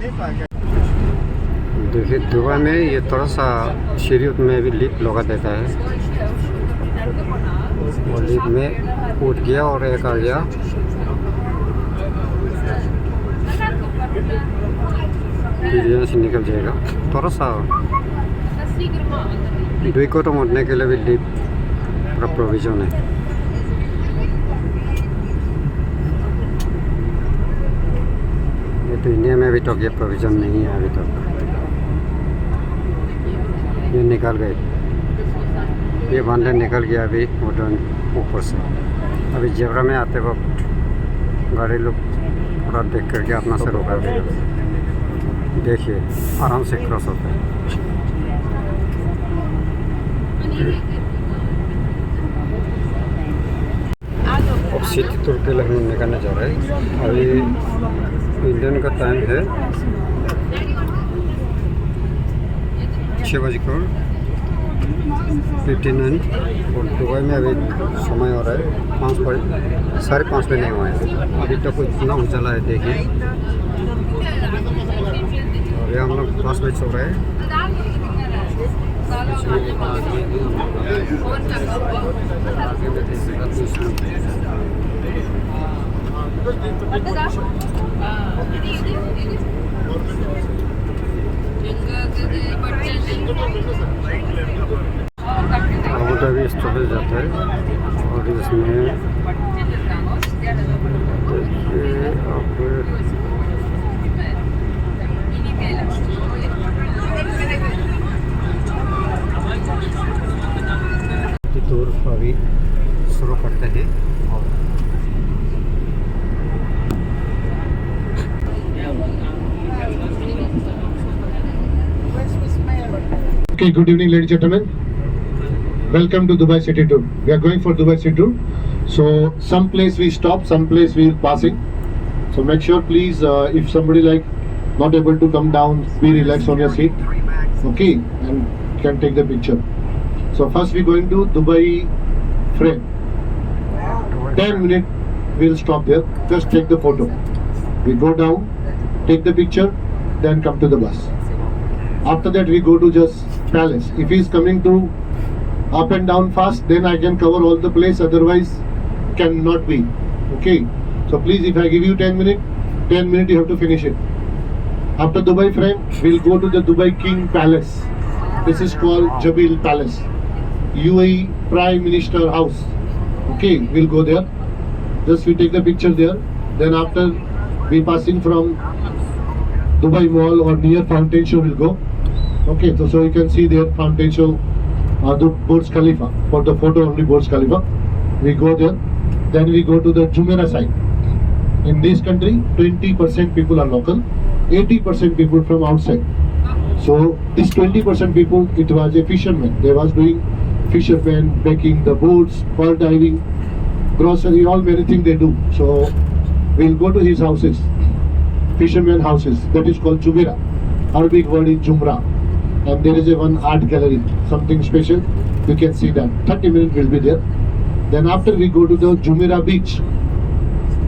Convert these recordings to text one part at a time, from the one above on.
देखिए दुबई में ये थोड़ा सा सीढ़ी में भी लिफ्ट लगा देता है, और लिफ्ट में उठ गया और एक आ गया। फिर यहाँ से निकल जाएगा। थोड़ा सा 2 कदम उठने के लिए भी लिफ्ट पूरा प्रोविजन है। ये तो इंडिया में अभी तक ये प्रोविजन नहीं है अभी तक। ये निकल गए, ये बंदर निकल गया अभी उड़न ऊपर से। अभी जेबरा में आते वक्त गाड़ी लोग पूरा देख करके अपना से रोका देगा। देखिए आराम से क्रॉस होता है। अब सिटी टूर के लिए हम निकलने जा रहे हैं। अभी इंडियन का टाइम है 6:59 और दुबई में अभी समय हो रहा है 5:30 में नहीं हुआ है अभी तक। इतना उजाला है देखिए। और ये हम लोग बस में चल रहे हैं। अबू धाबी स्टॉपेज जाता है और इसमें टूर अभी शुरू करते हैं। Okay, good evening, ladies and gentlemen. Welcome to Dubai City Tour. We are going for Dubai City Tour. So, some place we stop, some place we passing. So make sure, please, if somebody not able to come down, be relaxed on your seat. Okay, and can take the picture. So first we going to Dubai frame. 10 minutes we'll stop there. Just take the photo. We go down, take the picture, then come to the bus. After that we go to just palace. If he is coming to up and down fast, then I can cover all the place, otherwise cannot be. Okay, so please, if I give you 10 minutes, 10 minutes you have to finish it. After Dubai frame, we'll go to the Dubai King Palace. This is called Jabil Palace, UAE Prime Minister House. Okay, we'll go there. Just we take the picture there. Then after we passing from Dubai Mall or near Fountain Show, we'll go. Okay, so you can see there Fountain Show, the Burj Khalifa. For the photo only Burj Khalifa. We go there. Then we go to the Jumeirah side. In this country, 20% people are local, 80% people from outside. So this 20% people, it was a fisherman. They was doing fishermen, baking the boats, pearl diving, grocery, all many things they do. So we'll go to his houses, fishermen houses. That is called Jumeirah. Arabic word is Jumrah. And there is a one art gallery, something special. You can see that. 30 minutes will be there. Then after we go to the Jumeirah beach.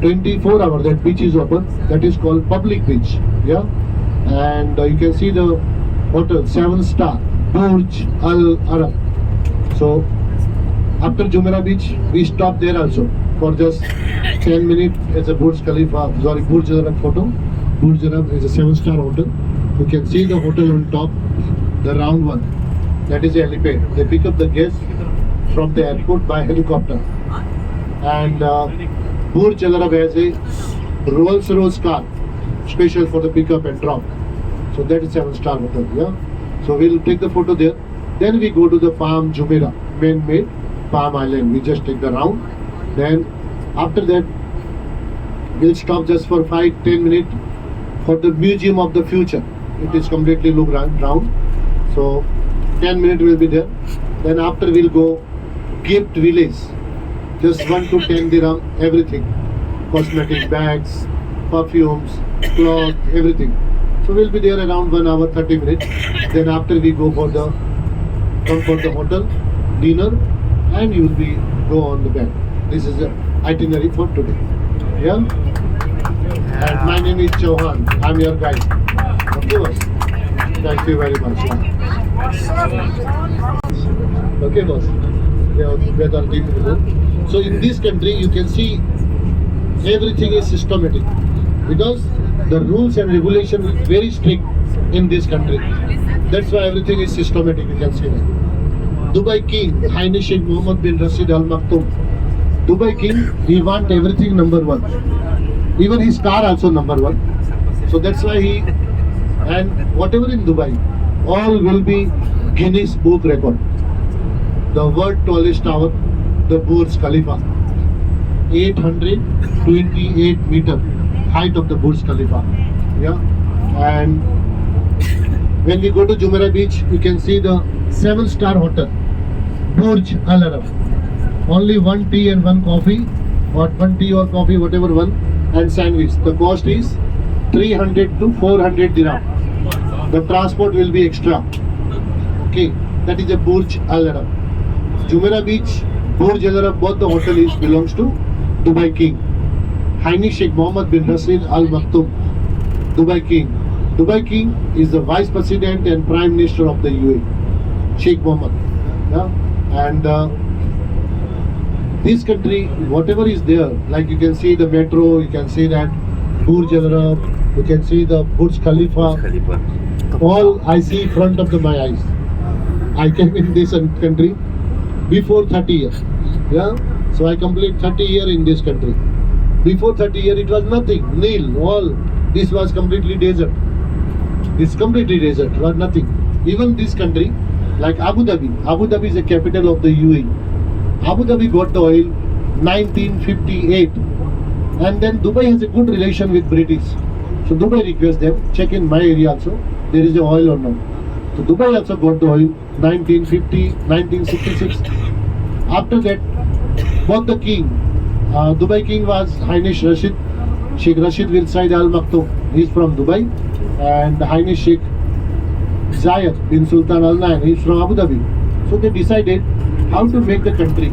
24 hours that beach is open. That is called public beach. Yeah. And you can see the hotel 7-star Burj Al Arab. So after Jumeirah beach, we stop there also for just 10 minutes. It's a Burj Khalifa, sorry, Burj Al Arab photo. Burj Al Arab is a 7-star hotel. You can see the hotel on top, the round one. That is the helipad. They pick up the guests from the airport by helicopter. And Burj Al Arab has a Rolls-Royce car, special for the pickup and drop. So that is 7-star hotel. Yeah. So we'll take the photo there. Then we go to the Palm Jumeirah, man-made Palm Island. We just take the round. Then after that, we'll stop just for 5-10 minutes for the Museum of the Future. It is completely look round. So 10 minutes will be there. Then after we'll go gift village. Just 1 to 10 dirham, everything. Cosmetic bags, perfumes, cloth, everything. So we'll be there around 1 hour 30 minutes. Then after we go for the hotel, dinner, and you will be go on the bed. This is the itinerary for today. Yeah. And my name is Chauhan. I'm your guide. Okay, boss. Thank you very much. Okay, boss. We are done deep in the book. So in this country, you can see everything is systematic because the rules and regulation is very strict in this country. That's why everything is systematic. You can see that. Dubai King, Highness Sheikh Mohammed bin Rashid Al Maktoum. Dubai King, he want everything number one. Even his car also number one. So that's why he, and whatever in Dubai, all will be Guinness Book record. The world tallest tower, the Burj Khalifa, 828 meter height of the Burj Khalifa. Yeah, and when we go to Jumeirah Beach, you can see the 7-star hotel, Burj Al Arab. Only one tea and one coffee, or one tea or coffee, whatever one, and sandwich. The cost is 300 to 400 dirham. The transport will be extra. Okay, that is a Burj Al Arab. Jumeirah Beach, Burj Al Arab, both the hotel is belongs to Dubai King. Highness Sheikh Mohammed bin Rashid Al Maktoum, Dubai King. Dubai King is the Vice President and Prime Minister of the UAE, Sheikh Mohammed. Yeah? And this country, whatever is there, like you can see the metro, you can see that Burj Al Arab, you can see the Burj Khalifa. All I see front of my eyes. I came in this country before 30 years. Yeah, so I complete 30 years in this country. Before 30 years, it was nothing, nil, all. This was completely desert. This completely desert, was nothing. Even this country, like Abu Dhabi. Abu Dhabi is the capital of the UAE. Abu Dhabi got the oil 1958, and then Dubai has a good relation with British. So Dubai requests them, check in my area also, there is the oil or not. So Dubai also got the oil 1950, 1966. After that, both the king, Dubai king was Highness Rashid, Sheikh Rashid bin Said Al Maktoum. He is from Dubai, and Highness Sheikh Zayed bin Sultan Al Nahyan. He is from Abu Dhabi. So they decided how to make the country.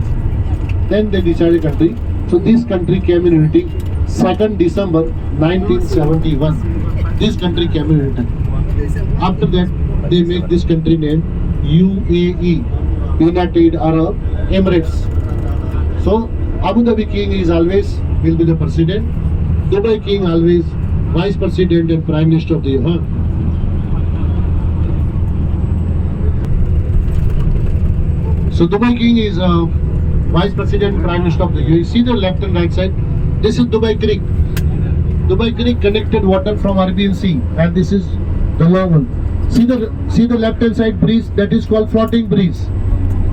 Then they decided country. So this country came in unity 2nd December 1971. This country came in unity. After that, they make this country name UAE, United Arab Emirates. So Abu Dhabi king is always will be the president. Dubai king always vice president and prime minister of the UAE. So Dubai king is vice president and prime minister of the UAE. See the left and right side. This is Dubai Creek. Dubai Creek connected water from Arabian Sea, and this is the long one. See the left hand side breeze, that is called floating breeze.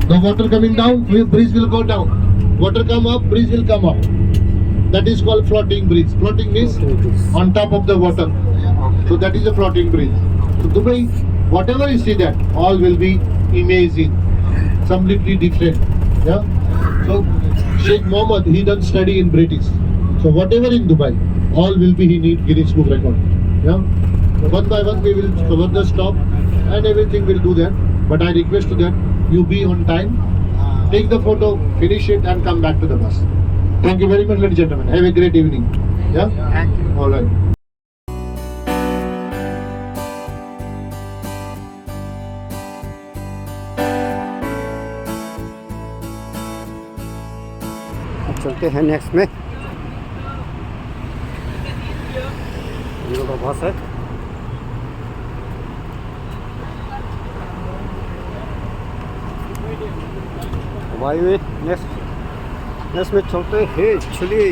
The water coming down, breeze will go down. Water come up, breeze will come up. That is called floating breeze. Floating means on top of the water. So that is a floating breeze. So Dubai, whatever you see that, all will be amazing, completely different. Yeah. So Sheikh Mohammed, he done study in British. So whatever in Dubai, all will be he need Guinness Book record. Yeah. So one by one we will cover the stop and everything will do that. But I request to that you be on time, take the photo, finish it and come back to the bus. Thank you very much, ladies and gentlemen. Have a great evening. Yeah? Thank you. All right. अब चलते हैं next में। ये लोग बस है। भाई में नेक्स्ट में चलते हैं चलिए।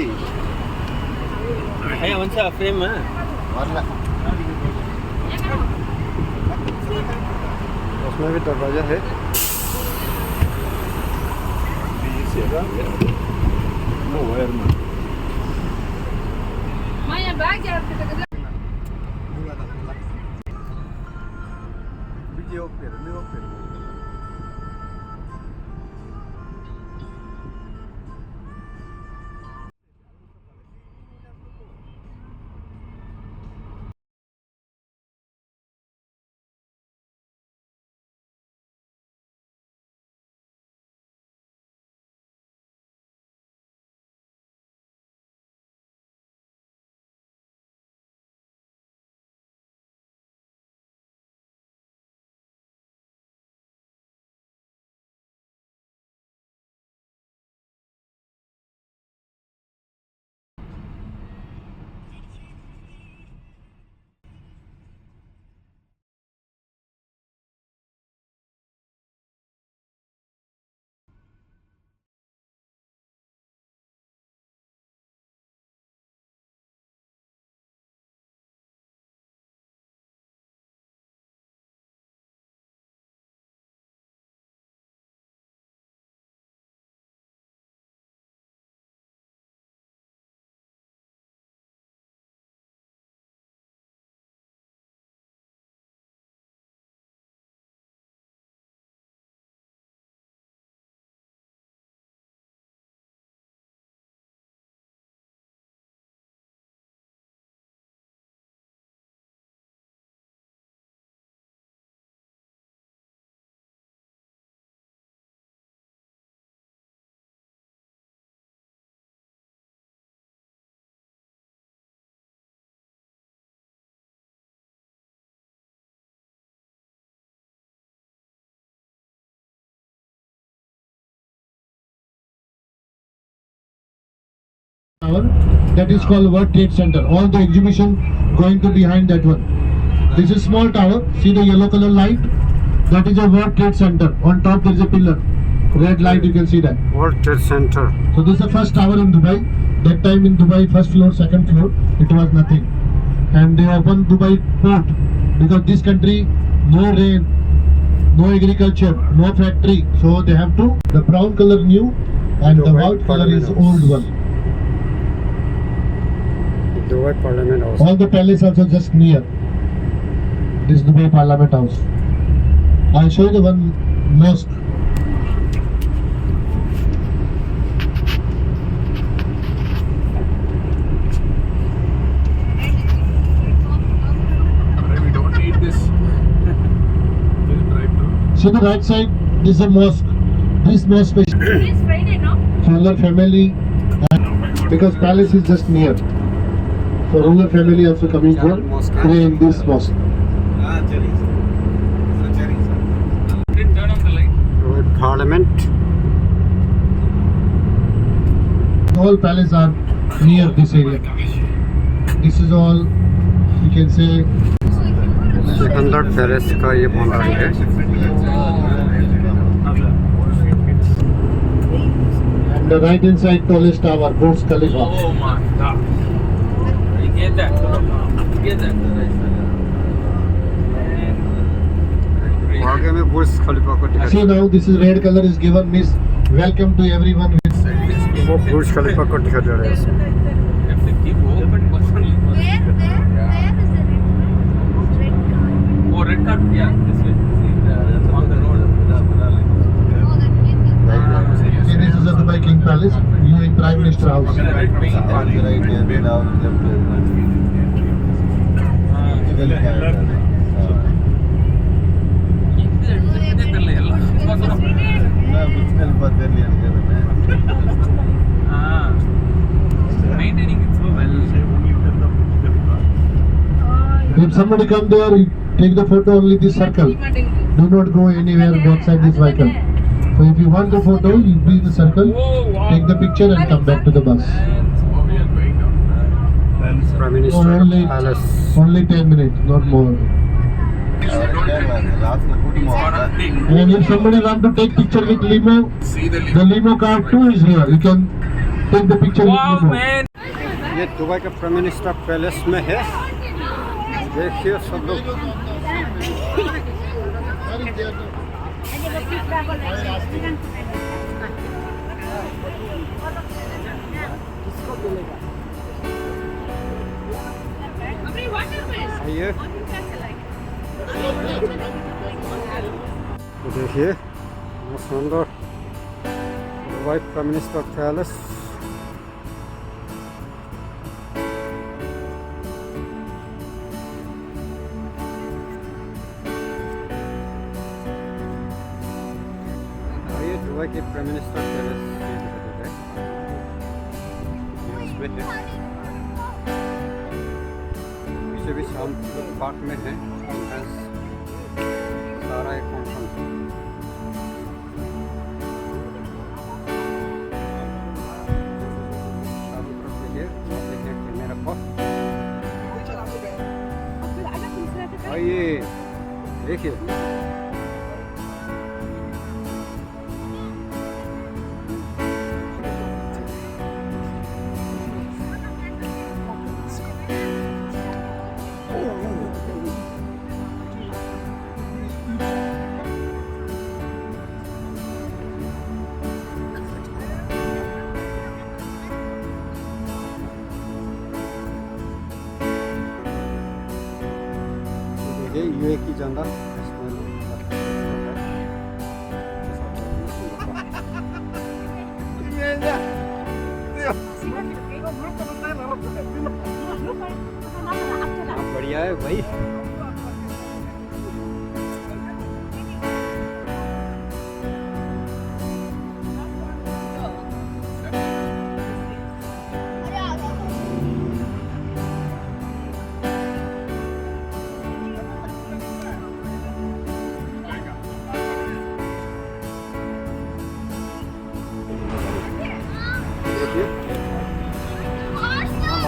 Hey, what's up, frame, man? उसमें भी दरवाजा है। Maya, bag ya. tower that is called World Trade Center. All the exhibition going to behind that one. This is small tower. See the yellow color light? That is a World Trade Center. On top there is a pillar. Red light, you can see that. World Trade Center. So this is the first tower in Dubai. That time in Dubai, first floor, second floor, it was nothing. And they opened Dubai port because this country, no rain, no agriculture, no factory. So they have to, the brown color new and the Dubai white color is Parliament old one. Dubai Parliament House. All the palace also just near this Dubai Parliament House. I'll show you the one mosque. We don't need this. Just drive through. See the right side, this is a mosque. This mosque is It's Friday, no? ruler family and because palace is just near. So ruler family also coming for pray in this mosque. Didn't turn on the light. Dubai Parliament. All palace are near this area. This is all you can say. Sikandar palace का ये boundary है. And the right hand side tallest tower, Burj Khalifa. Oh my god. You get that? You get that? आगे में बुर्ज खलीफा को दिखा. See now this is red color is given means welcome to everyone. वो बुर्ज खलीफा को दिखा दे रहा है. If they keep open, what's only Where is the red car? Oh, red card? Yeah, this way. See, on the road. Oh, that means See this is the Dubai King Palace. You in Prime Minister House. Red wing. Maintaining it so well. If somebody come there, you take the photo only this circle. Do not go anywhere outside this vehicle. So if you want the photo, you be in the circle, Oh, wow. take the picture and come back to the bus. Oh, we are going down. Prime minister Only, palace. only 10 minutes, not more. And if somebody want to take picture with limo, See the the limo car too is here. You can take the picture Wow, with limo. man. ये Dubai का prime minister palace में है. देखिए सब लोग. आइए. देखिए बहुत सुंदर दुबई प्राइम मिनिस्टर पैलेस. आइए दुबई के प्राइम मिनिस्टर पैलेस ये दिखा देते हैं. इसमें है. पीछे भी शाम पार्क में है. एंट्रेंस सारा एक कॉम्पाउंड. चारों तरफ देखिए. देखिए कैमरा पर. आइए देखिए. देखिए यूए की झंडा. बढ़िया है भाई. देखिए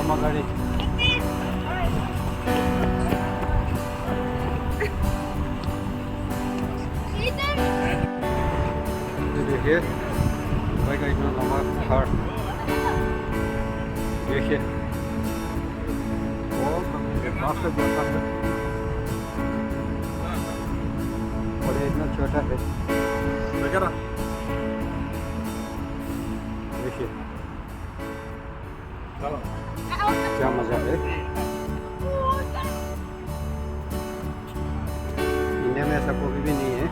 एकदम अगाडि देखिए दुबई का इतना लंबा पहाड़ देखिए बहुत जैसा है और ये इतना छोटा है देखिए क्या मजा है। इंडिया में ऐसा कोई भी नहीं है,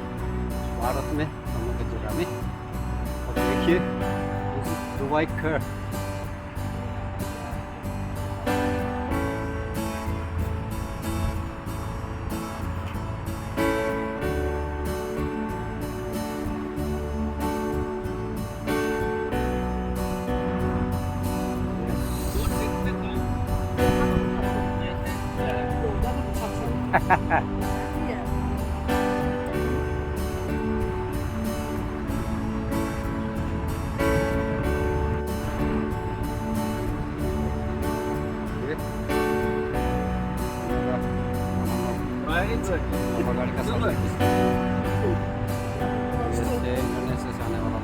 भारत में हम लोग की जगह में। और देखिए दुबई का बगाड़ का सफर इससे इंडोनेशिया से आने वाला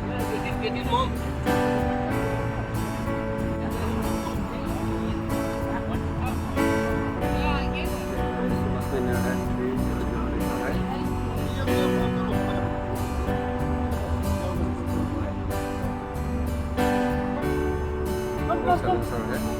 बस में नया है 3 है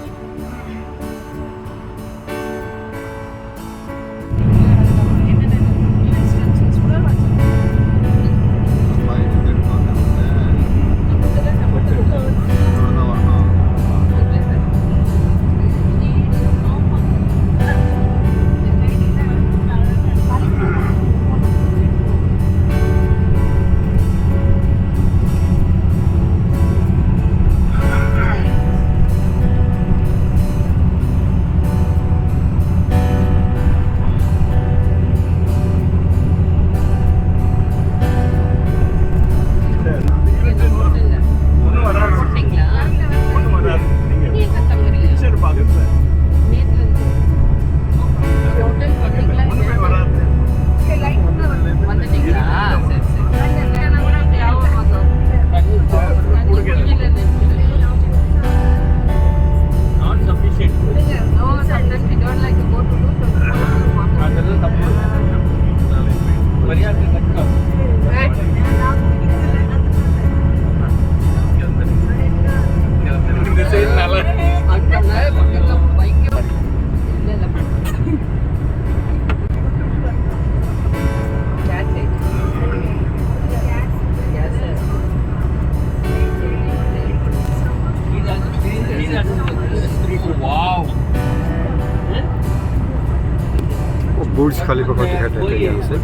बुर्ज खलीफा को दिखा देते हैं यहाँ से।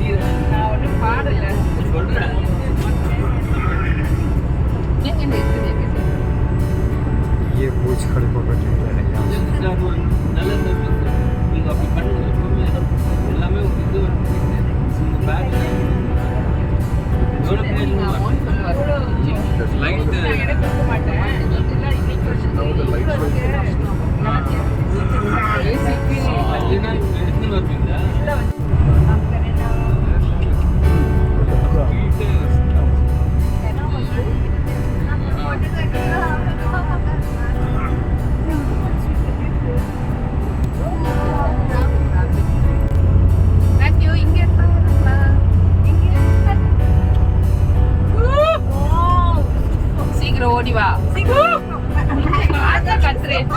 ये बुर्ज खलीफा को दिखा है यहाँ ஓடி வா கத்துறேன்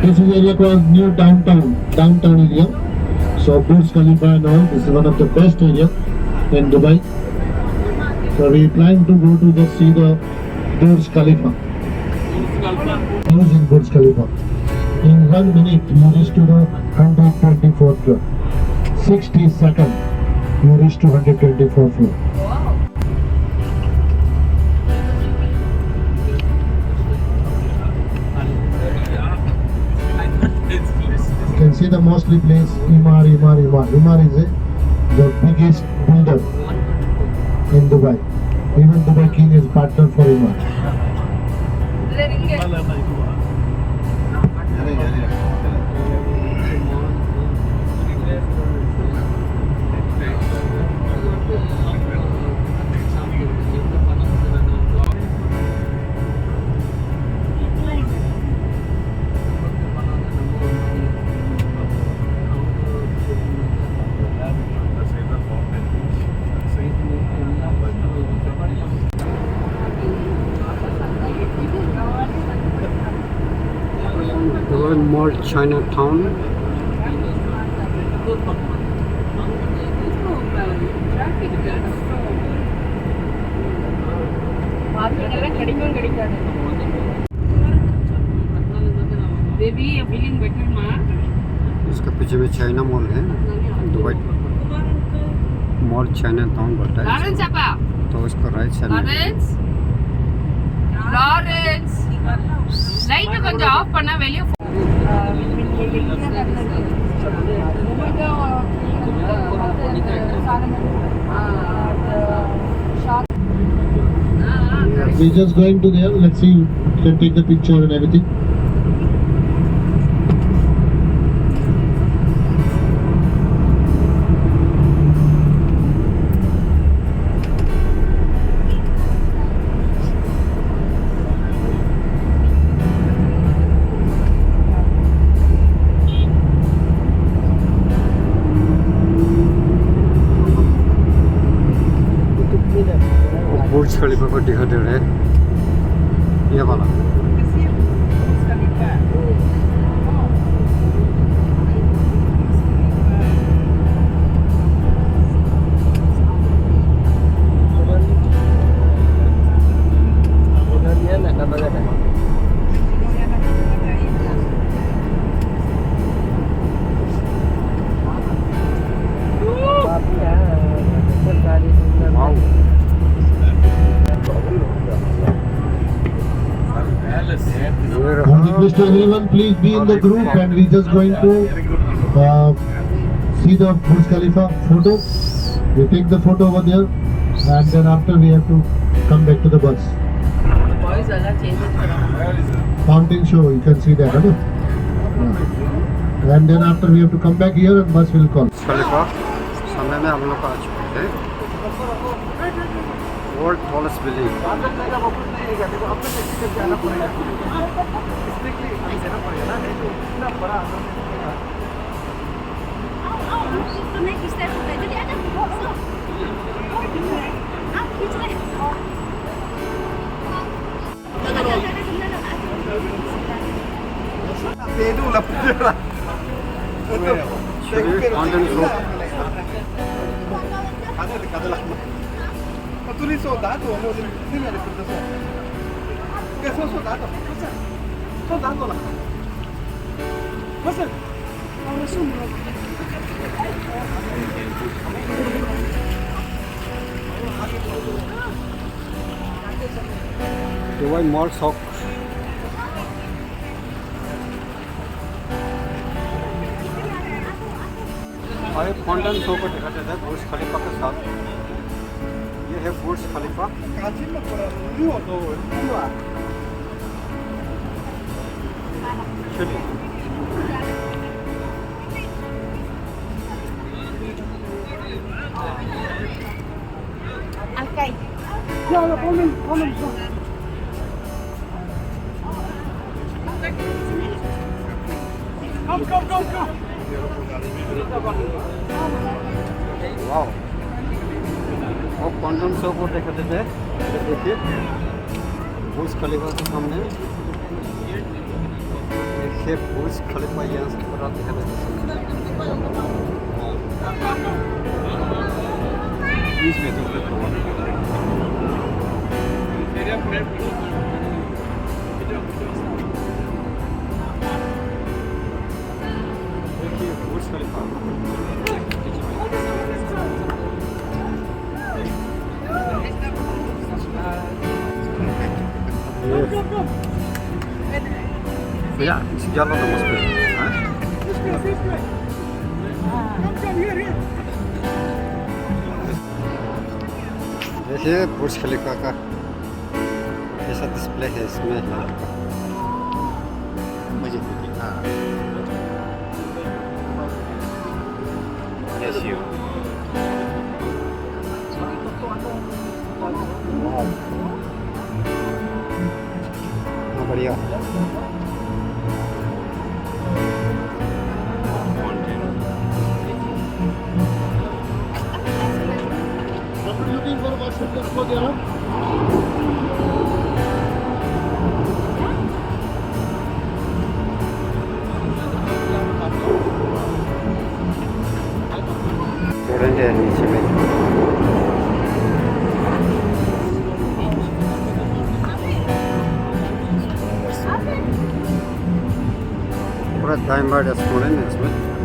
This is area called New Downtown area. So Burj Khalifa and all, this is one of the best area in Dubai. So we plan to go to see the Burj Khalifa. House in Burj Khalifa. In 1 minute you reach to the 124th floor. 60 seconds you reach to 124th floor. see the mostly place Emaar. Emaar is the biggest builder in Dubai. Even Dubai King is partner for Emaar. Dubai Mall Chinatown. Baby, you're feeling better, ma? इसके पीछे में China mall है, Dubai mall चाइनाटाउन बोलता है Lawrence, apa? तो उसको right side में Lawrence? Lawrence? Light கொஞ்சம் ஆஃப் பண்ணா வெளிய We're just going to there. Let's see. You can take the picture and everything. बुर्ज खलीफा को दिखा दे रहे हैं ये वाला Request to everyone, please be in the group, and we're just going to see the Burj Khalifa photo. We take the photo over there, and then after we have to come back to the bus. boys alla change karo. Fountain show, you can see that. Okay? And then after we have to come back here, and bus will call. खलीफा सामने में हम लोग आ चुके थे world tallest building fountain show Tulis soldado, amor. Sim, ele produção. Eu sou soldado. Você. Soldado lá. Você. Agora sou Dubai mall shop और fountain show को दिखाते थे बुर्ज खलीफा के साथ ये है बुर्ज खलीफा Cadinho para Rio do Rio. चलिए Okay. वाह और फाउंटेन शो को दिखाते थे ये देखिए बुर्ज खलीफा के सामने देखिए बुर्ज खलीफा यहाँ से पूरा दिखाते थे बीच में देखिए बुर्ज खलीफा भैया जालो नमस्ते this way. Come here. देखिए बुर्ज खलीफा का ऐसा डिस्प्ले है इसमें है मुझे हाँ यस यू हाँ बढ़िया What are you looking for? What should look for there? Restaurant है नीचे में पूरा टाइम बार रेस्टोरेंट है इसमें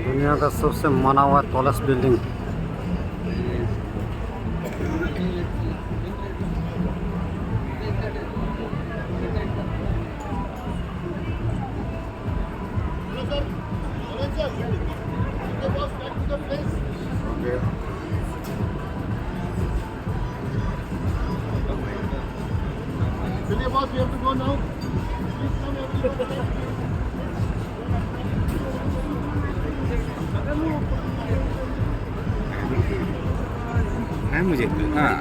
दुनिया का सबसे माना हुआ तॉलेस्ट building Chलिए boss, we have to go now. Please come everyone. है मुझे हाँ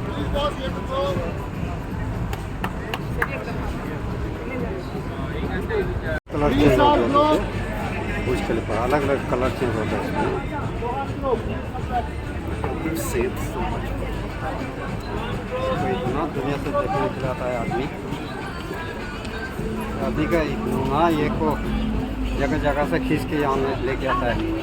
Please boss, we have to go. Colour change होता है बुर्ज खलीफा अलग अलग कलर चेंज होता है इसमें तो इतना दुनिया से देखने के लिए आता है आदमी अभी का इतना ये को जगह जगह से खींच के यहाँ में लेके आता है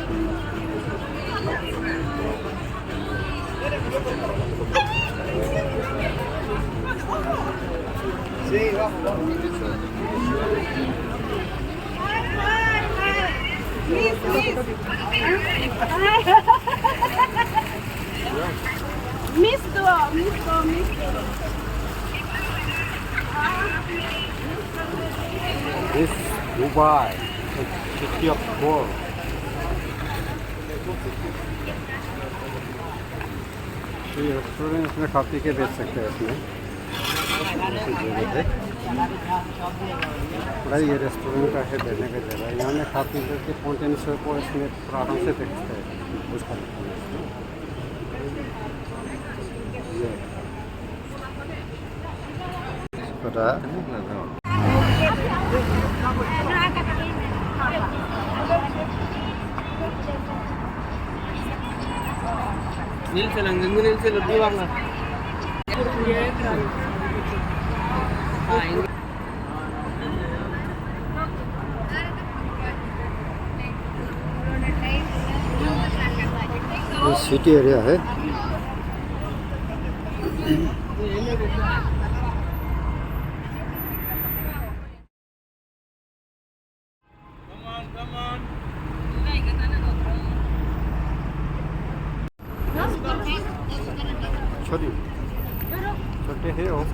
This Dubai, the city of gold. ये रेस्टोरेंट इसमें खा पी के बेच सकते हैं इसमें ऐसी जगह है पूरा ये रेस्टोरेंट का है बैठने का जगह यहाँ में खा पी करके फाउंटेन शो को इसमें पूरा आराम से देख सकते हैं बुर्ज खलीफा में ये पूरा நில்சல் அங்கங்க நில்சல் எப்படி வாங்க ये सिटी एरिया है छोटी छोटे है वो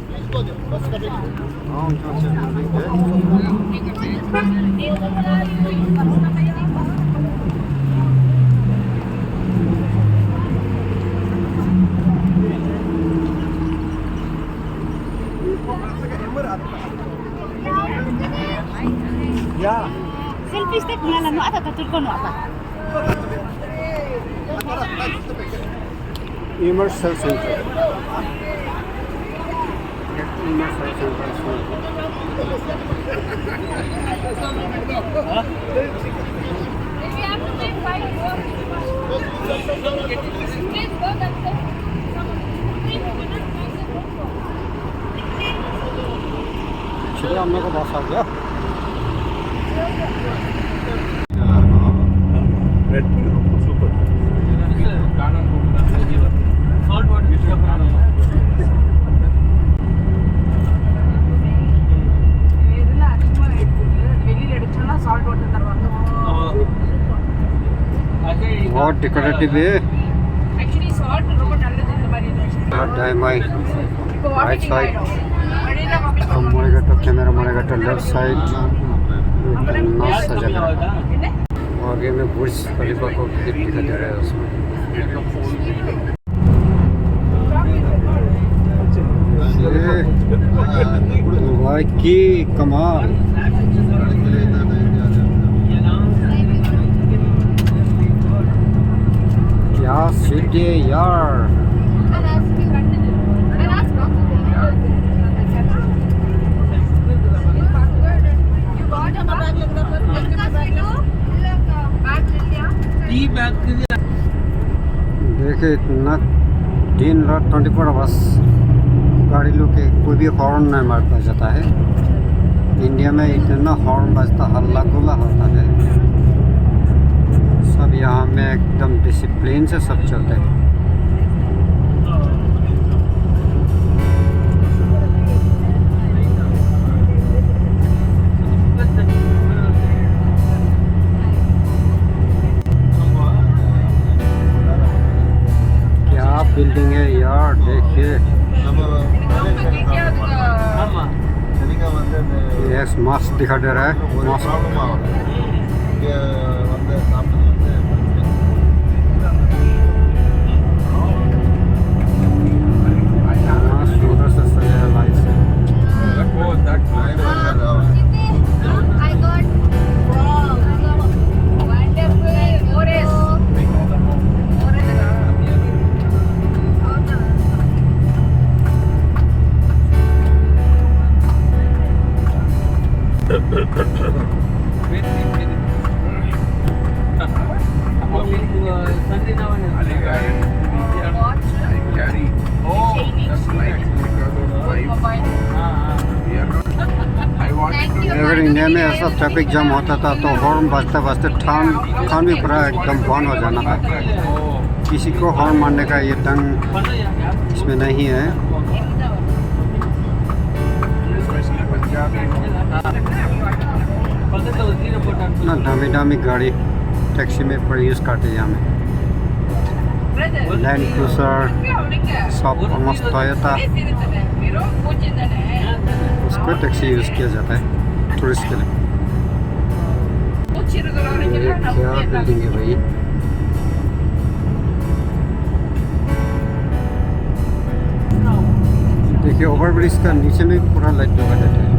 Please go there. Bus coming. हाँ जो से बिल्डिंग है selfie stick ngalan mo ata tatul ko no apa. Immersive center. Immersive center. If you have to make 5 more, please go that way. चलिए हम लोग को बस आ गया बहुत डेकोरेटिव है Actually, salt ரொம்ப நல்லது இந்த மாதிரி राइट साइड मोड़ेगा तो कैमरा मोड़ेगा तो लेफ्ट साइड इतना सजा कर आगे में बुर्ज खलीफा को क्लिप दिखा दे रहा है उसमें दुबई की कमाल क्या सिटी है यार देखिए इतना दिन रात 24 आवर्स गाड़ी लोग के कोई भी हॉर्न नहीं मारता जाता है इंडिया में इतना हॉर्न बजता हल्ला गुल्ला होता है सब यहाँ में एकदम डिसिप्लिन से सब चलते हैं बिल्डिंग है यार देखिए यस मस्त दिखा दे रहा है मस्त सुंदर से सजाया लाइट से अगर इंडिया में ऐसा ट्रैफिक जाम होता था तो हॉर्न बजते बजते ठान भी पूरा एकदम बंद हो जाना था किसी को हॉर्न मारने का ये ढंग इसमें नहीं है ना दामी दामी गाड़ी टैक्सी में पर यूज़ करते हैं यहाँ में लैंड क्रूजर सब ऑलमोस्ट टोयोटा उसको टैक्सी यूज़ किया जाता है टूरिस्ट के लिए ये क्या बिल्डिंग है भाई देखिए ओवरब्रिज का नीचे में पूरा लाइट लगा देते हैं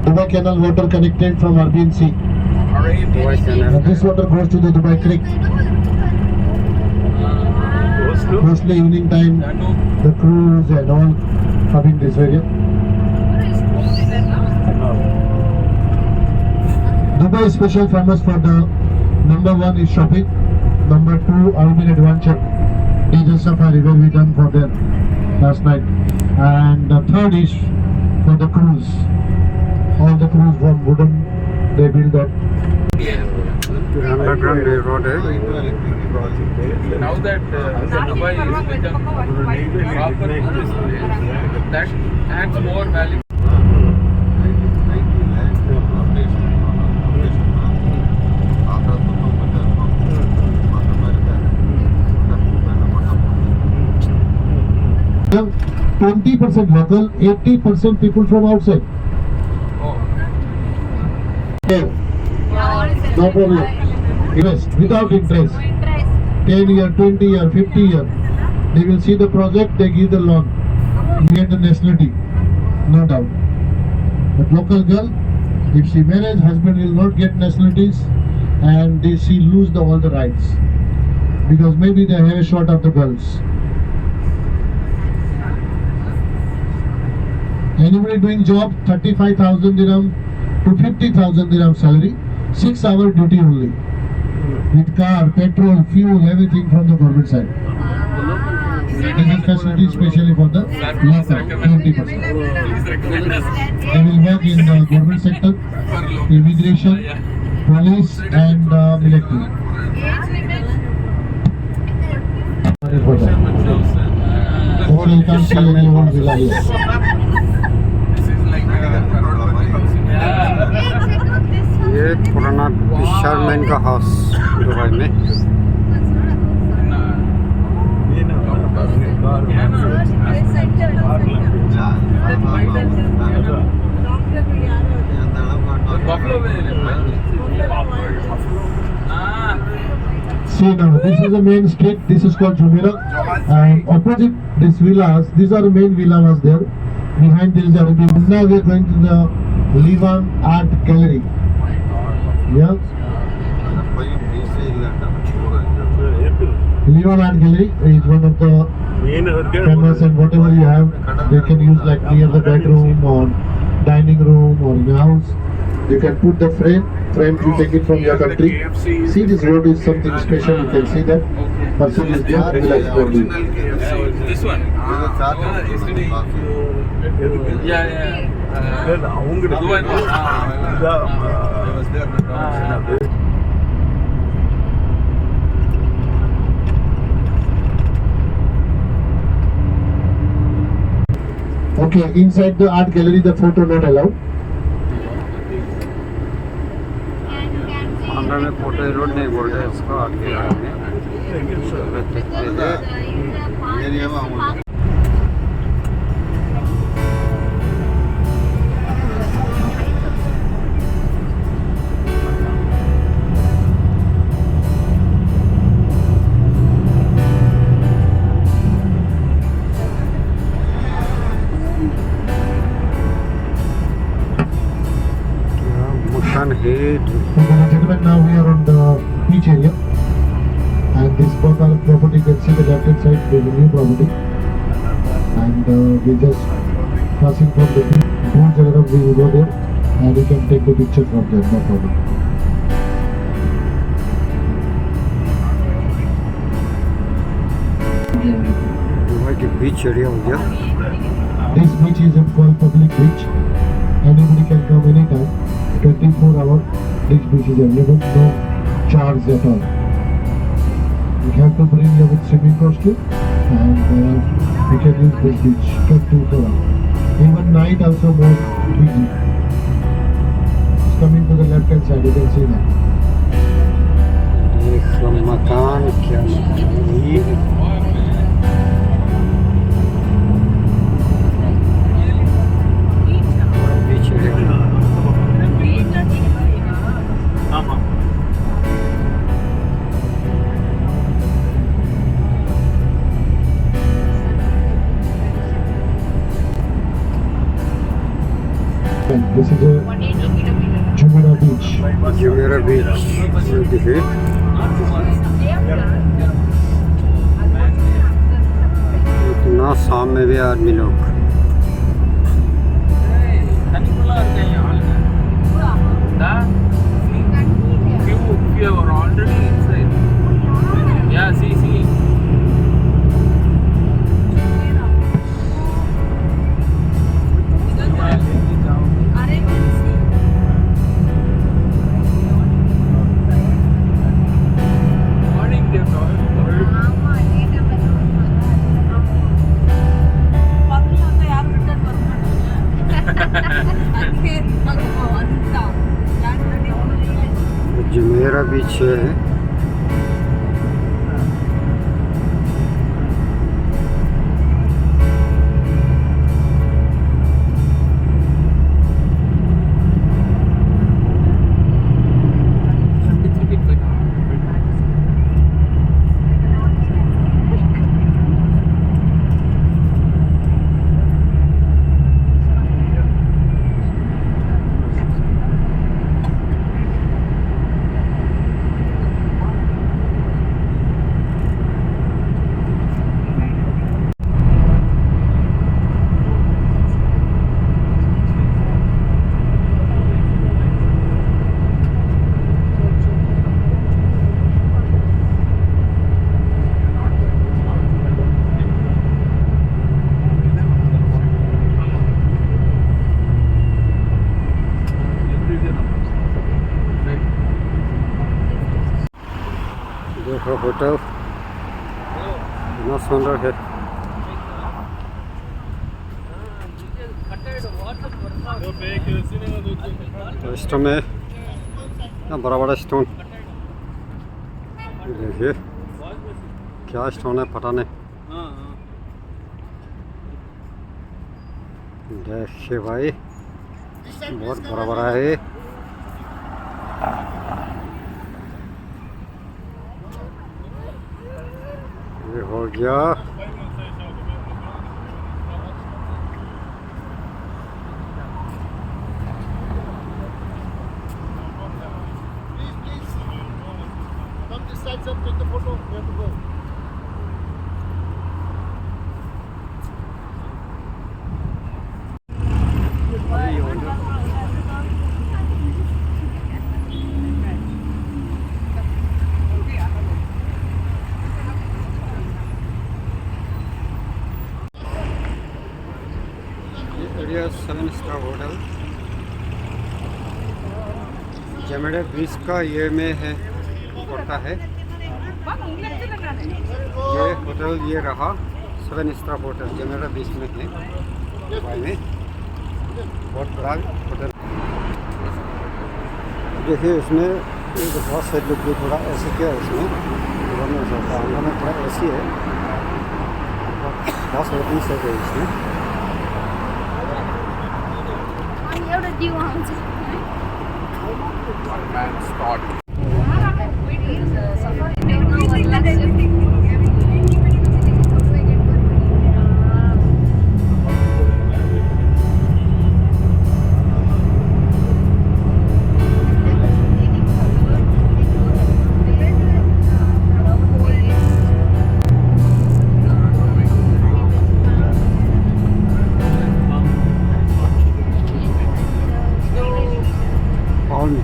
Dubai Canal water connected from Arabian Sea. This water goes to the Dubai Creek. Mostly evening time, the crews and all coming this area. Dubai is special famous for the number 1 is shopping, number 2 urban adventure. Is a safari where we done for them last night. And the third is for the crews. All the crews from wooden, they build that. Underground road है Now that Dubai is become proper tourist place, that adds more value. Have 20% local, 80% people from outside. Oh, Yeah, no problem. Invest without interest. 10 year, 20 year, 50 year. They will see the project, they give the loan. You get the nationality, no doubt. But local girl, if she marries, husband will not get nationalities, and she lose all the rights. Because maybe they have a short of the girls. Anybody doing job, 35,000 dirham to 50,000 dirham salary, 6-hour duty only. With car, petrol, fuel, everything from the government side. This is facility especially for the local, 20%. They will work in the government sector, immigration, police and military. For that. Or you can see any old villa here. this is like ये पुराना fisherman का house Dubai में Buffalo See now, this is the main street. This is called Jumeirah. And opposite these villas, these are the main villas there. Behind these are the people. Now we are going to the Levan Art Gallery. Yeah. Levan Art Gallery is one of the famous, and whatever you have, they can use like near the bedroom or dining room or in your house. You can put the frame you take it from your country. See, this road is something special. You can see that person is there. Will explain you. this one. Yeah. Dubai. Okay, inside the art gallery, the photo not allowed. Andhra में photo road नहीं बोलते इसको आगे आगे Okay, gentlemen, now we are on the beach area, and this property you can see the left hand side. There is a new property, and we just passing from the beach. We will go there, and you can take the picture from there. No problem. Dubai की बीच area हो गया This beach is called public beach. Anybody can come anytime. 24 hours. This beach is available. No charge at all. You have to bring your swimming costume, and you can use this beach 24 hours. Even night also more busy. It's coming to the left hand side. You can see that. ये मकान क्या ये बीच area This is a Jumeirah beach. Jumeirah beach देखिए इतना सामने भी आदमी लोग Few are already inside. Yeah, see. Jumeirah beach है। देखो होटल इतना सुंदर है। तो स्टोन में इतना बड़ा बड़ा स्टोन, देखिए क्या स्टोन है पता नहीं। देखिए भाई बहुत बड़ा बड़ा है। ये हो गया Come this side, sir. Take the photo. We have to go. Area 7 star hotel Jumeirah beach का ये में है पड़ता है। ये होटल ये रहा 7 स्टार होटल जमेड़ा बीच में है दुबई में, बहुत बड़ा होटल। देखिए इसमें बहुत से लोग भी थोड़ा ऐसे क्या है इसमें अंदर में थोड़ा ऐसी है, बहुत सारे पीस है इसमें। एउटा दिउ आउँछ One man start.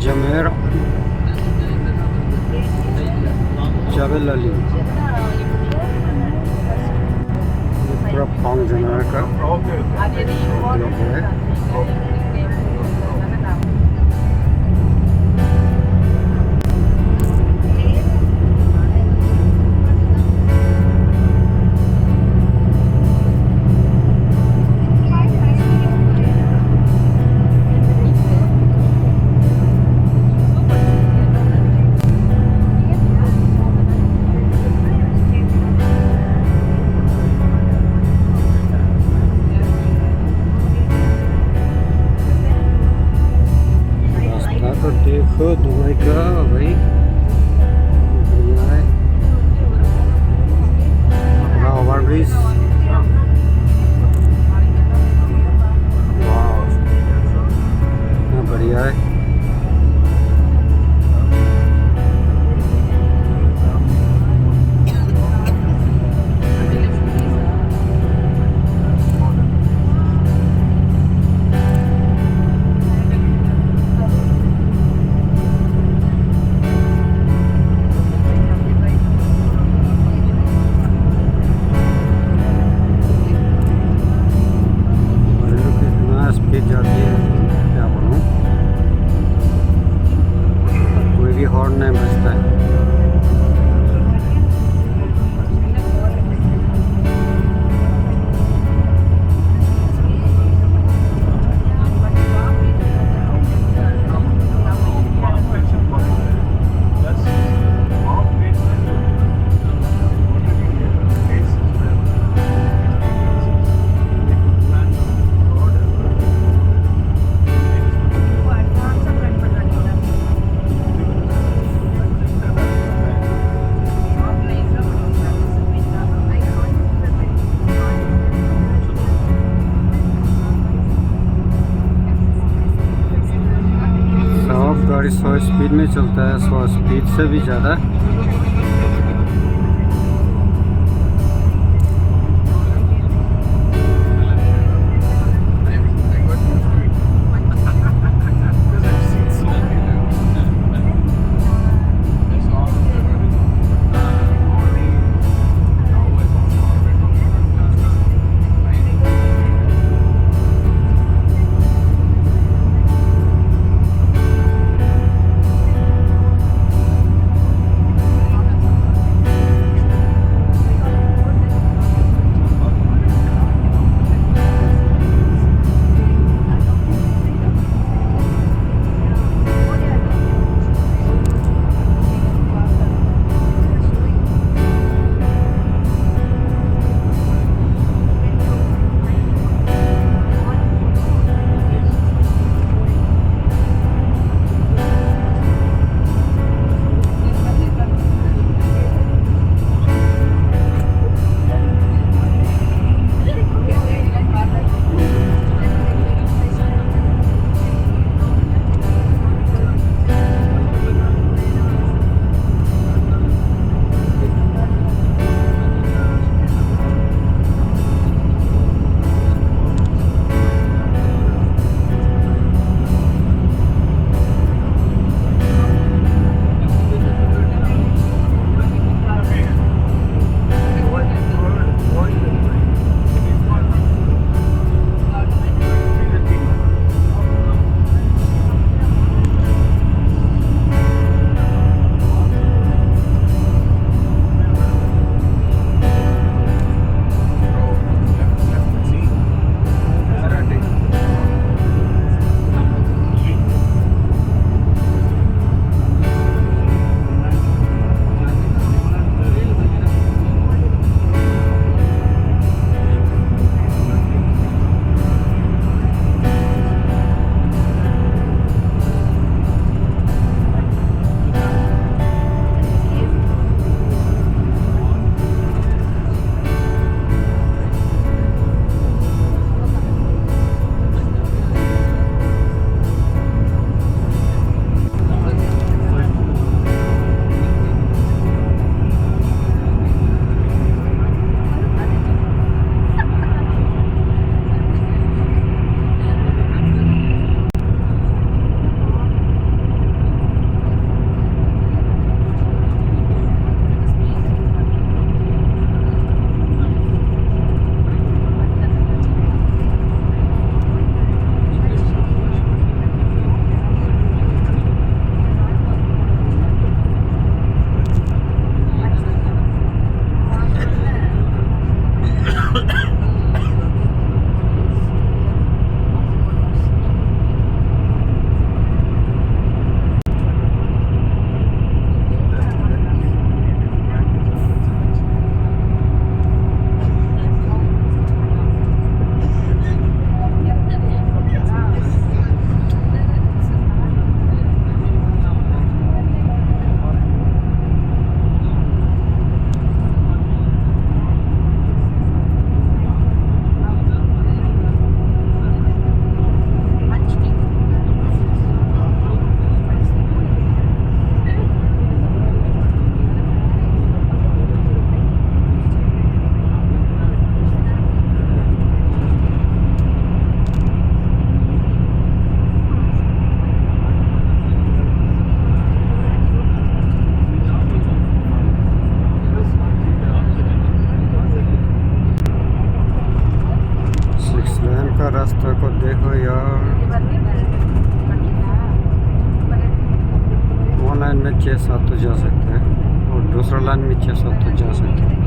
जमेरा जावेल अली पूरा पाउंड जमेरा का लोग है। तो देखो दुबई का भाई बढ़िया है, पूरा ओवरब्रिज। वाह कितना बढ़िया है। गाड़ी 100 स्पीड में चलता है, 100 स्पीड से भी ज़्यादा। रास्ता को देखो यार, वो लाइन में 6-7 तो जा सकते हैं और दूसरा लाइन में 6-7 तो जा सकते हैं।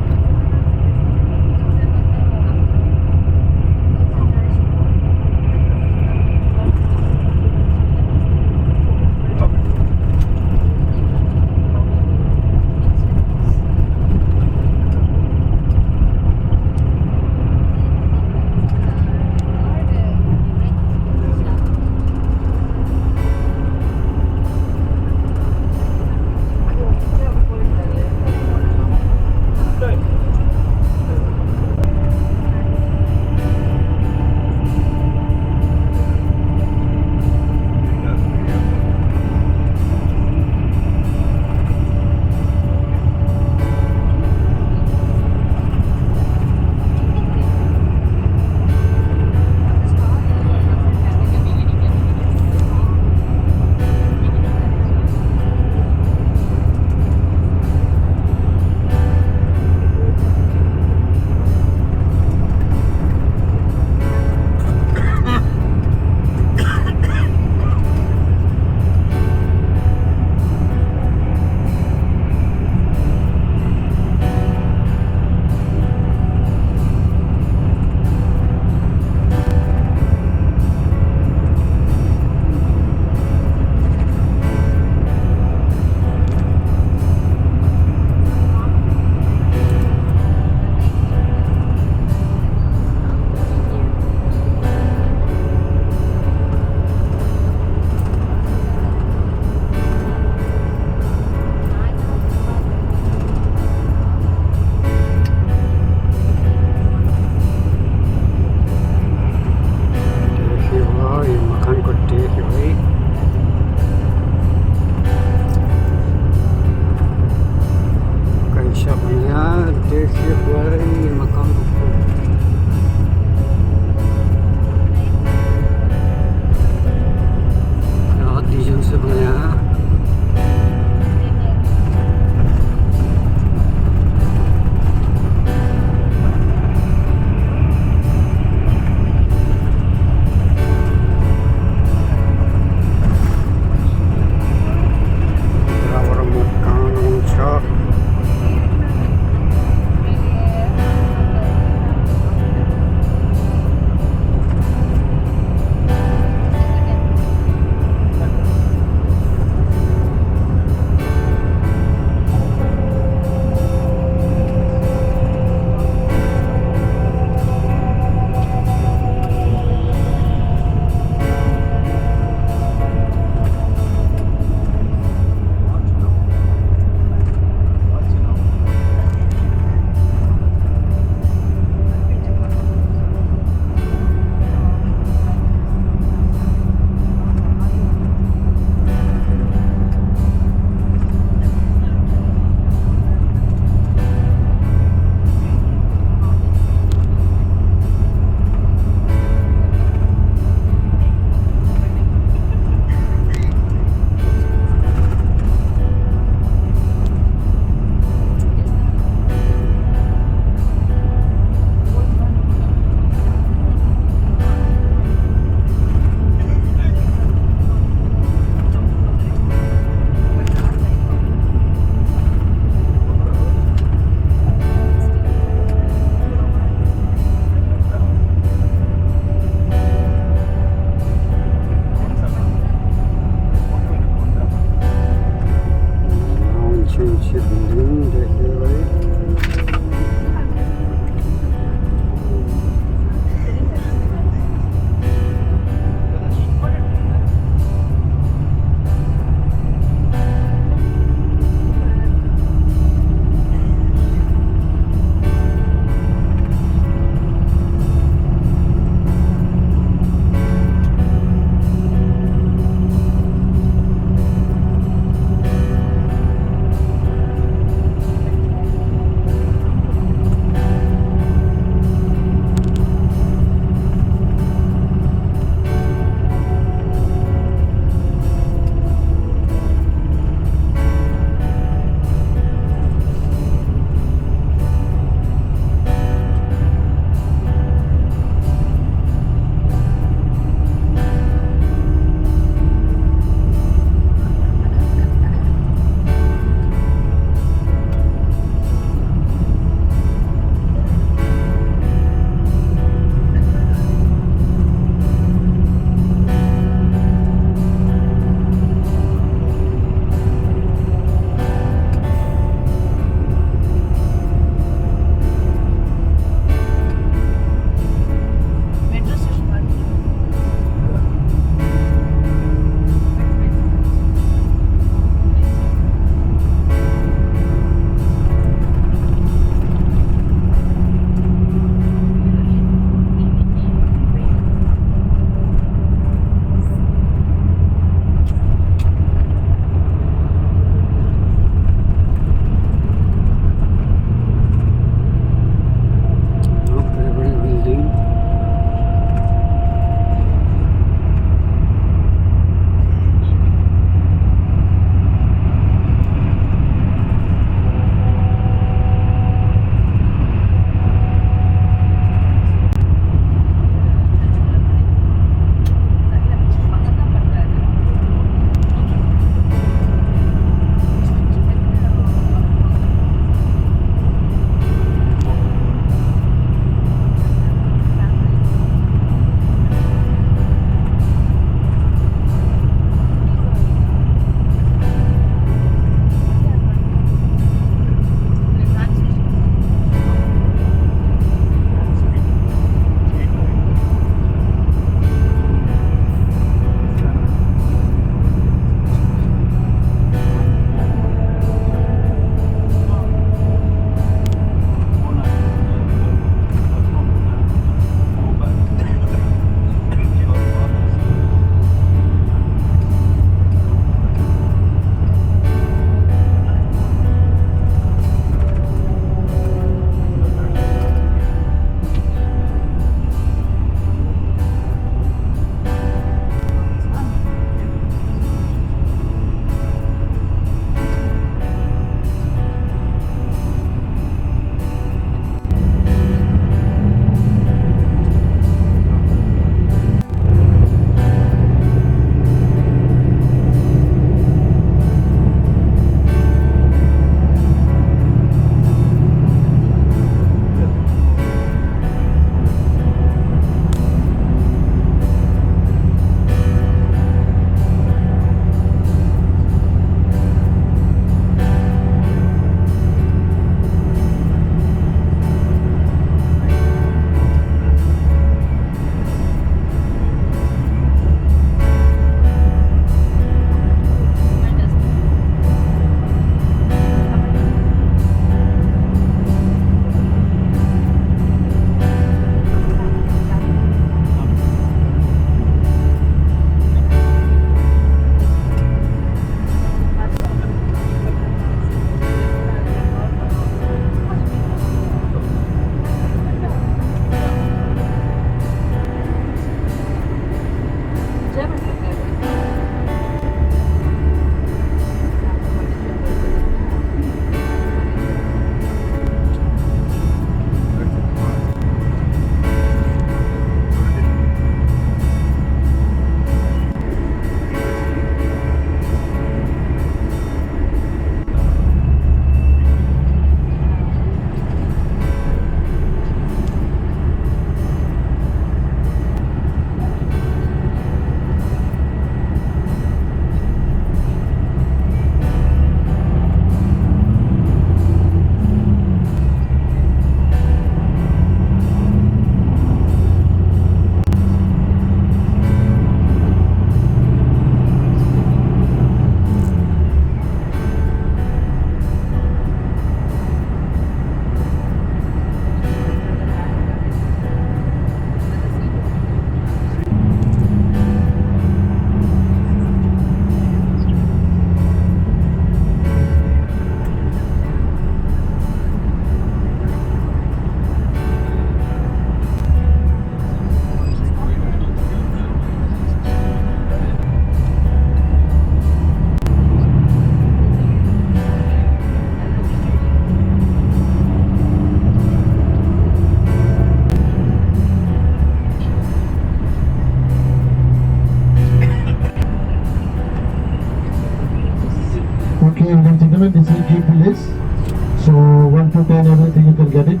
1 to 10, everything you can get it.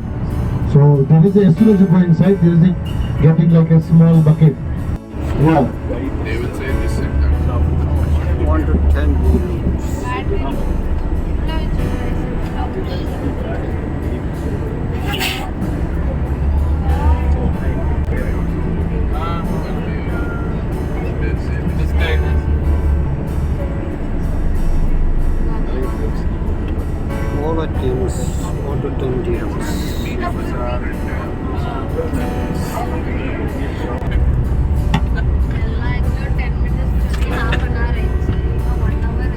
So there is as soon as you go inside, there is a getting like a small bucket. Yeah. They will say this and that. 1 to 10 dirhams. This kind is All items 1 to 10 dirhams. bazaar and like 10 minutes, half an hour, 1 hour.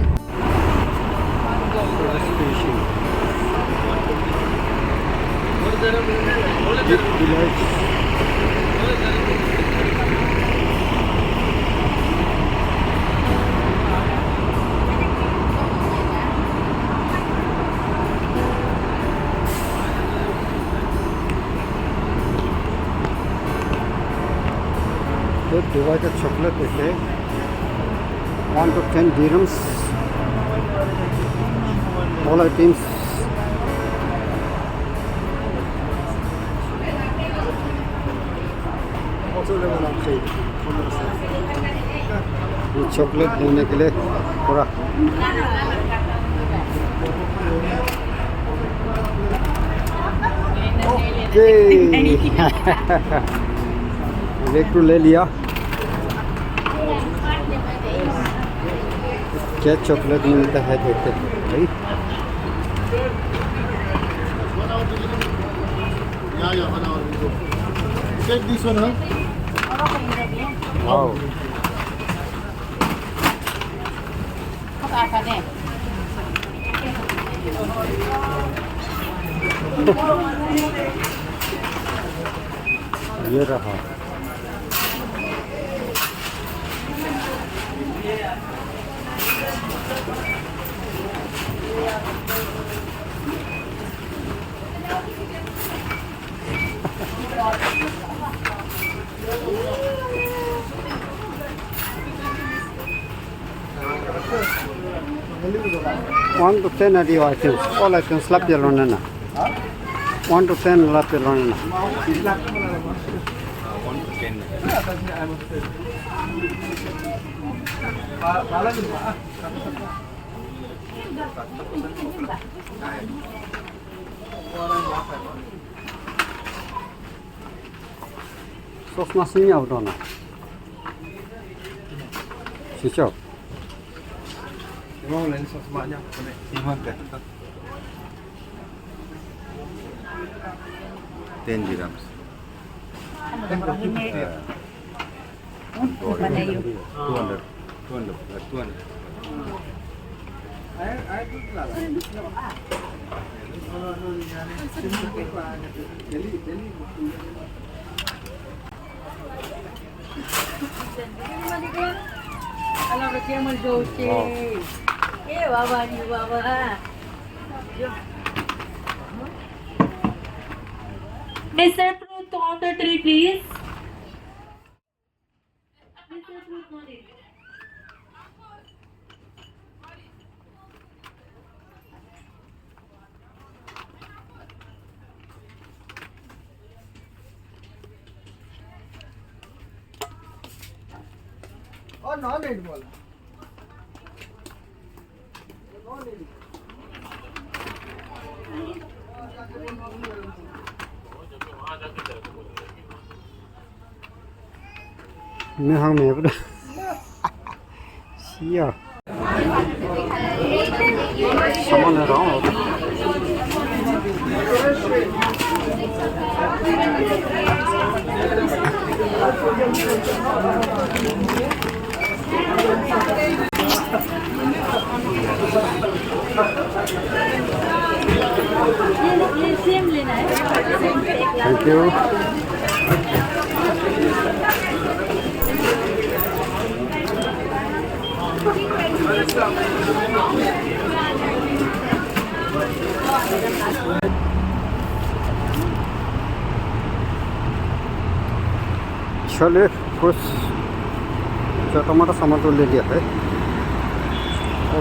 Station. Big village. तो divided chocolate देखे 1 to 10 dirhams. All items. ये chocolate देने के लिए पूरा okay एक तो ले लिया क्या चॉकलेट मिलता है देखते हैं भाई Yeah, 1 hour. Take this one, huh? Wow Apa apa deh? ये रहा One to 10 are the items. All items slap your on na. 1 to 10 slap your on na. 1 to 10. Sos nasinya udah na. Sicap. Mau lain sos banyak. Iman ka. 10 dirhams. Ini. Pada yuk. 200. Kalau dia mau jauh Baba ni Baba. Mr. Fruit on the tree, please. Mr. Fruit on it. और non add बोला non add मैं हाँ मैं बड़ा सिया सामान ले रहा हूँ ये सेम लेना है थैंक यू चलिए कुछ छोटा मोटा सामान तो ले लिया है तो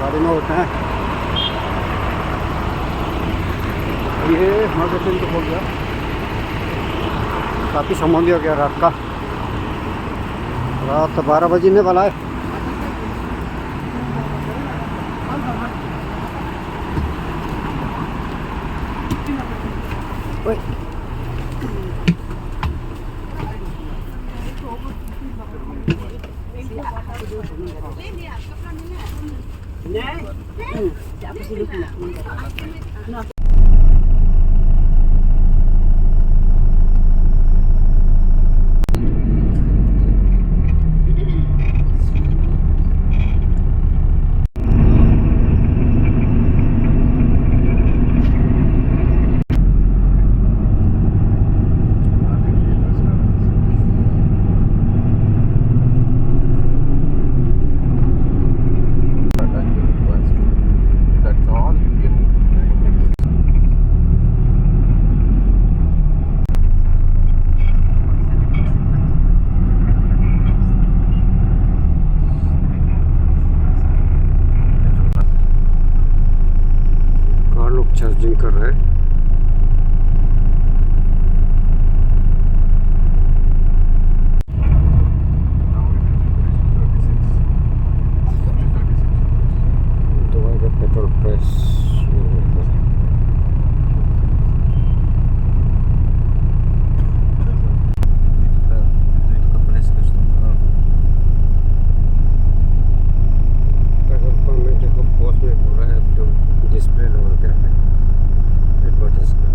गाड़ी में उठे हैं ये हमारे दिन तो हो गया, काफ़ी समय भी हो गया रात का। रात 12 बजने वाला है। ओए That's all Indian. कार लोग चार्जिंग कर रहे हैं। दुबई का पेट्रोल प्राइस पेट्रोल पंप में देखो, पोस्ट में बोल रहा है एकदम डिस्प्ले लगा के एडवर्टाइज कर।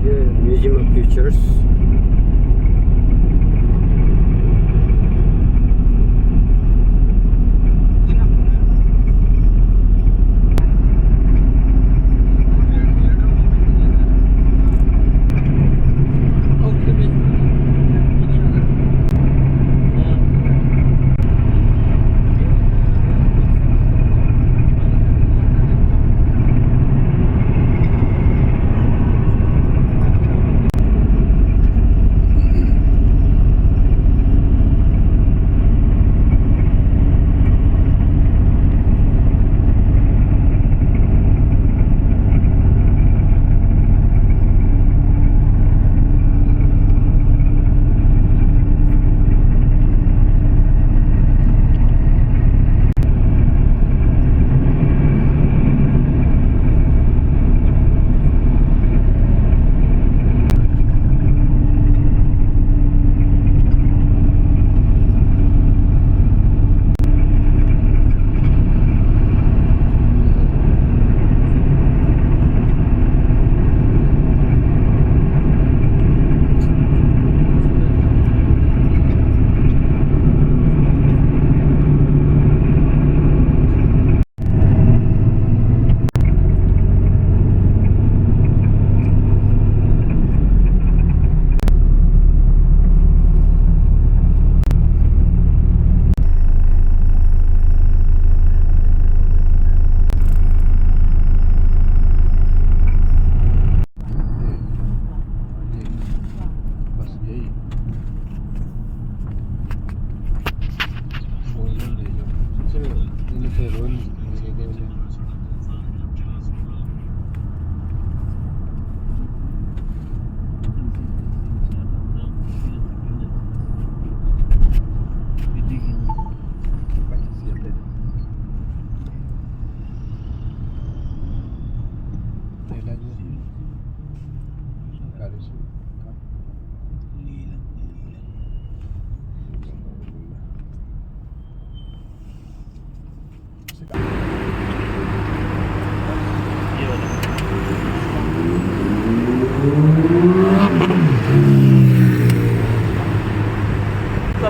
ये म्यूजियम ऑफ फ्यूचर्स।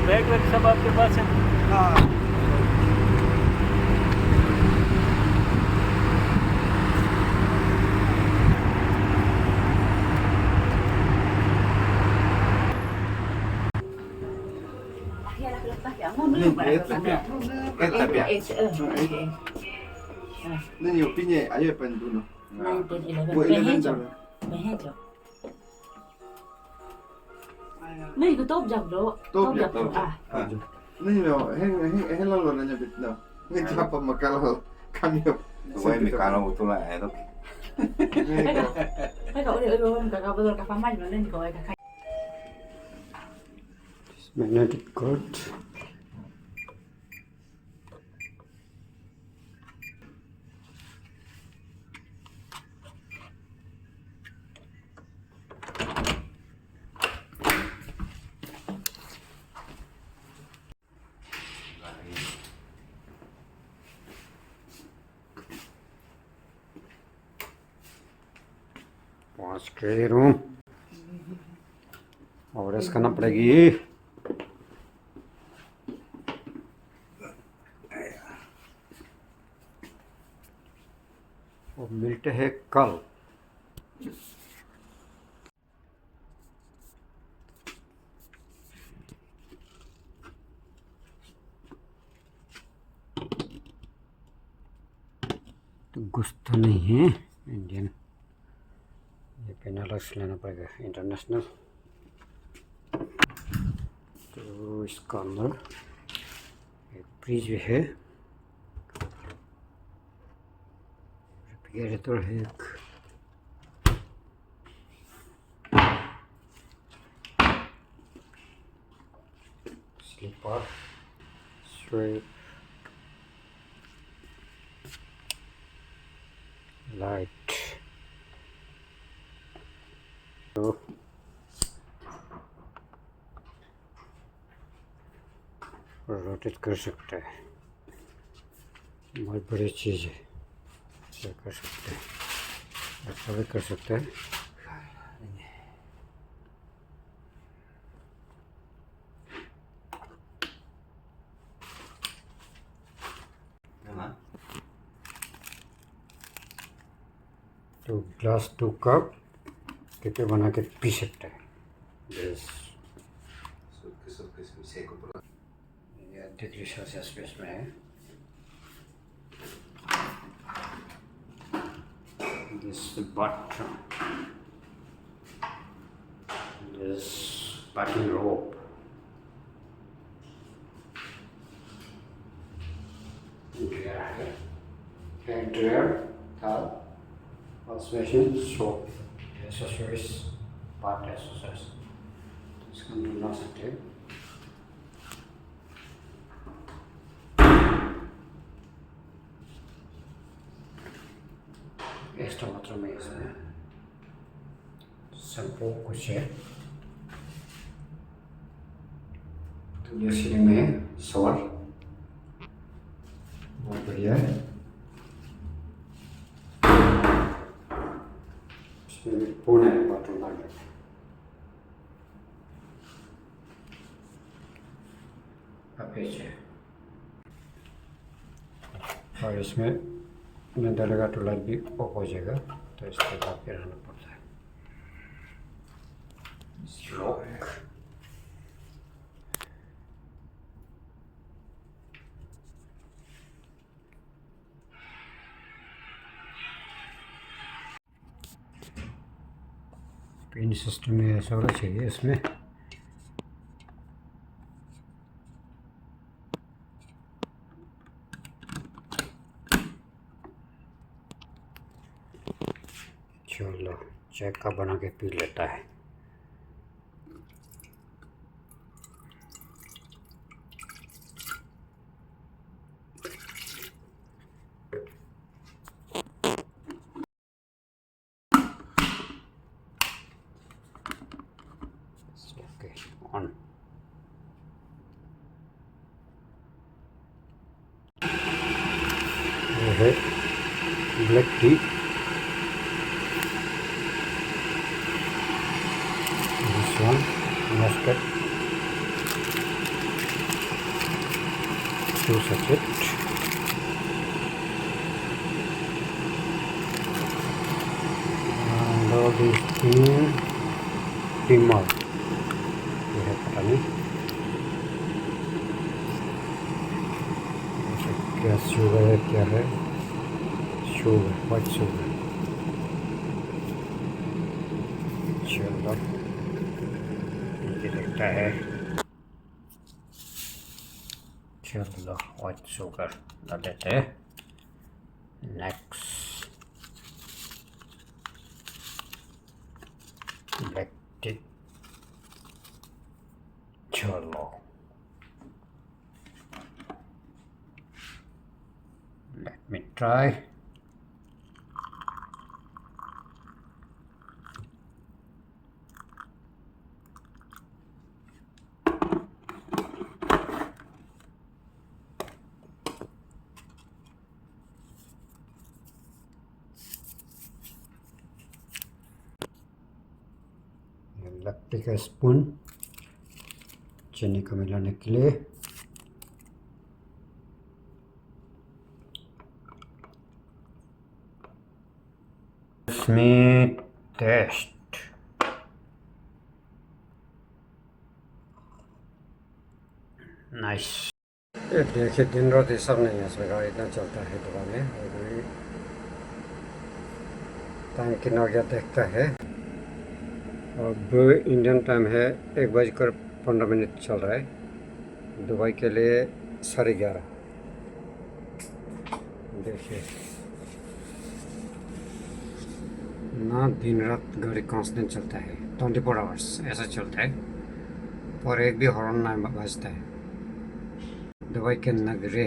बैग वैग सब आपके पास है? हाँ। Nini opinion ayo penduno. 1911. Buat 11 Behejo. dolar. Behejo. Nih, itu top jab do. Top jab, do. top jab. Ah. Nini mo heng lalo na nyabit na. Ngi apa makalo kami. Dubai mi kano betul lah itu. Mấy cậu đi ơi, cậu bây giờ cà phê mạch nó lên thì cậu ấy cả. magnetic cord. पहुंच गए room और rest करना पड़ेगी। और मिलते हैं कल। तो गुस्सा नहीं है इंडियन, ये पेनालक्स लेना पड़ेगा इंटरनेशनल। तो इसका अंदर एक फ्रिज भी है, रेफ्रिजरेटर है एक, स्लीपर, स्वेप, लाइट। तो रोटेट कर सकता है, बहुत बड़ी चीज़ है, ऐसा कर सकते हैं, ऐसा भी कर सकते हैं। तो ग्लास 2 कप के बना के पी सकते हैं। बस ये डिग्री सेल्सियस पे इसमें है। This button, this packing rope, hand dryer, towel, wash machine, soap, accessories, part accessories. इसका ढूंढना सकते हैं। एक्स्ट्रा मात्रा में इसमें शैम्पू कुछ है। तो ये सीलिंग में है शॉवर, बहुत बढ़िया है। इसमें पूर्ण है बाथरूम मार्केट। और इसमें नहीं डालेगा तो लाइट भी ऑफ हो जाएगा, तो इसके बाद फिर रहना पड़ता है। लॉक, पिन सिस्टम में ऐसा होना चाहिए इसमें। चलो चेक का बना के पी लेता है। Okay on. ये है black T, one muscat, 2 sachet, and all these timar ये है पता नहीं क्या शुगर है क्या है। Sugar white sugar. चलो ये लगता है, चलो व्हाइट शुगर डाल देते हैं। Next black T. चलो let me try. लकड़ी का स्पून चीनी को मिलाने के लिए। इसमें टेस्ट नाइस। ये देखिए दिन रात ये सब नहीं है, इसमें गाड़ी इतना चलता है दुकान में। और टाइम कितना हो गया देखता है। अब इंडियन टाइम है 1:15 चल रहा है। दुबई के लिए 11:30। देखिए ना, दिन रात गाड़ी कांस्टेंट चलता है, 24 आवर्स ऐसा चलता है, और एक भी हॉर्न नहीं बजता है। दुबई के नगरे